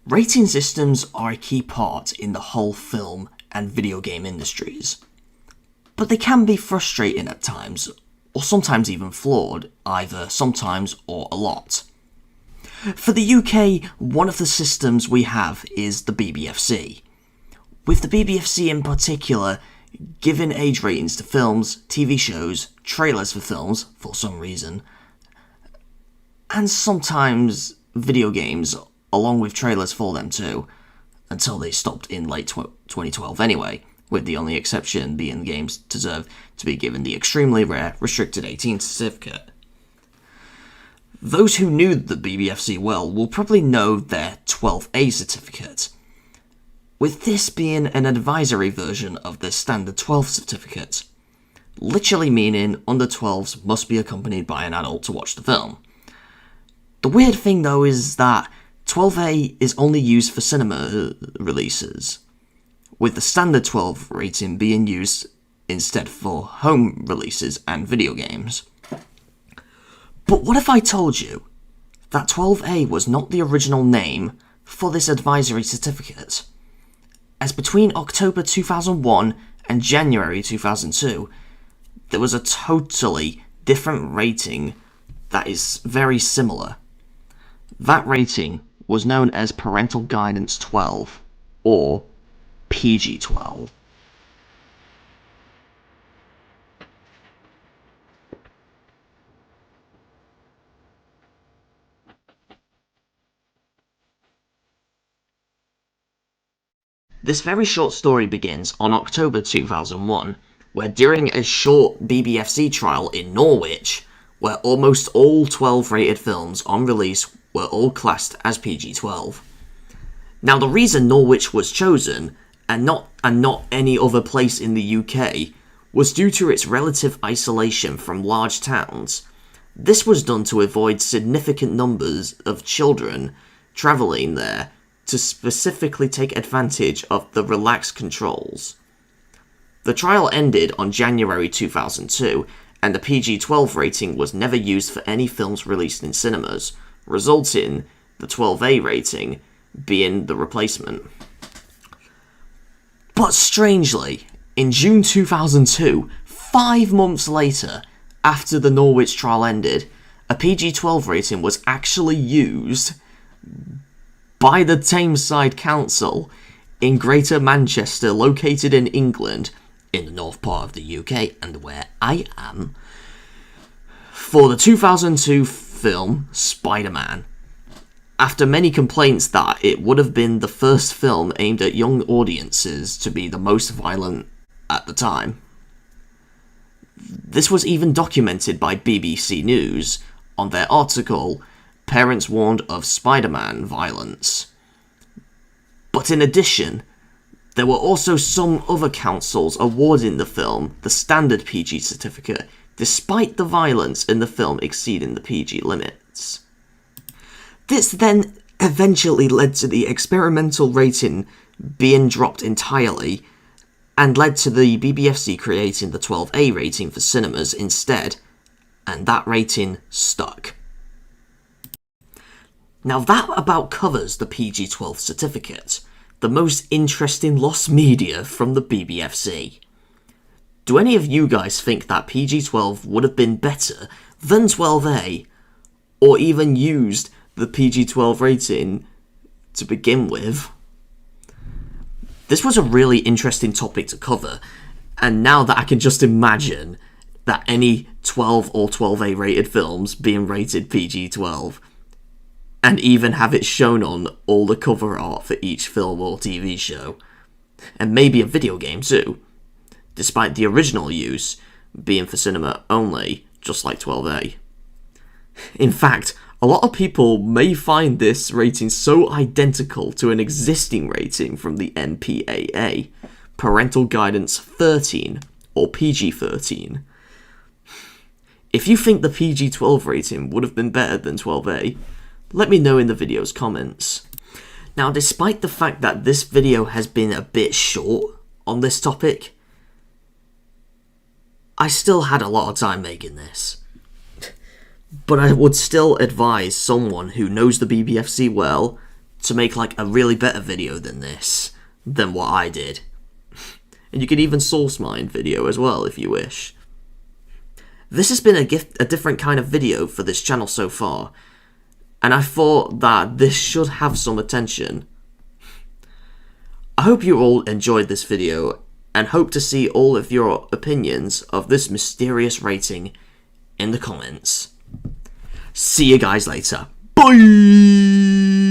Rating systems are a key part in the whole film and video game industries, but they can be frustrating at times, or sometimes even flawed, either sometimes or a lot. For the UK, one of the systems we have is the BBFC, with the BBFC in particular giving age ratings to films, TV shows, trailers for films, for some reason, and sometimes video games, along with trailers for them too, until they stopped in late 2012 anyway, with the only exception being games deserve to be given the extremely rare restricted 18 certificate. Those who knew the BBFC well will probably know their 12A certificate, with this being an advisory version of the standard 12 certificate, literally meaning under 12s must be accompanied by an adult to watch the film. The weird thing though is that 12A is only used for cinema releases, with the standard 12 rating being used instead for home releases and video games. But what if I told you that 12A was not the original name for this advisory certificate? As between October 2001 and January 2002, there was a totally different rating that is very similar. That rating was known as Parental Guidance 12, or PG-12. This very short story begins on October 2001, where during a short BBFC trial in Norwich, where almost all 12 rated films on release were all classed as PG-12. Now the reason Norwich was chosen, and not any other place in the UK, was due to its relative isolation from large towns. This was done to avoid significant numbers of children travelling there to specifically take advantage of the relaxed controls. The trial ended on January 2002, and the PG-12 rating was never used for any films released in cinemas, resulting the 12A rating being the replacement. But strangely, in June 2002, 5 months later, after the Norwich trial ended, a PG-12 rating was actually used by the Tameside Council in Greater Manchester, located in England, in the north part of the UK, and where I am, for the 2002 film Spider-Man, after many complaints that it would have been the first film aimed at young audiences to be the most violent at the time. This was even documented by BBC News on their article, Parents Warned of Spider-Man Violence. But in addition, there were also some other councils awarding the film the standard PG certificate, despite the violence in the film exceeding the PG limits. This then eventually led to the experimental rating being dropped entirely, and led to the BBFC creating the 12A rating for cinemas instead, and that rating stuck. Now that about covers the PG-12 certificate, the most interesting lost media from the BBFC. Do any of you guys think that PG-12 would have been better than 12A, or even used the PG-12 rating to begin with? This was a really interesting topic to cover, and now that I can just imagine that any 12 or 12A rated films being rated PG-12, and even have it shown on all the cover art for each film or TV show, and maybe a video game too, despite the original use being for cinema only, just like 12A. In fact, a lot of people may find this rating so identical to an existing rating from the MPAA, Parental Guidance 13, or PG-13. If you think the PG-12 rating would have been better than 12A, let me know in the video's comments. Now, despite the fact that this video has been a bit short on this topic, I still had a lot of time making this. But I would still advise someone who knows the BBFC well to make like a really better video than what I did. And you can even source mine video as well if you wish. This has been a different kind of video for this channel so far, and I thought that this should have some attention. I hope you all enjoyed this video, and hope to see all of your opinions of this mysterious rating in the comments. See you guys later. Bye!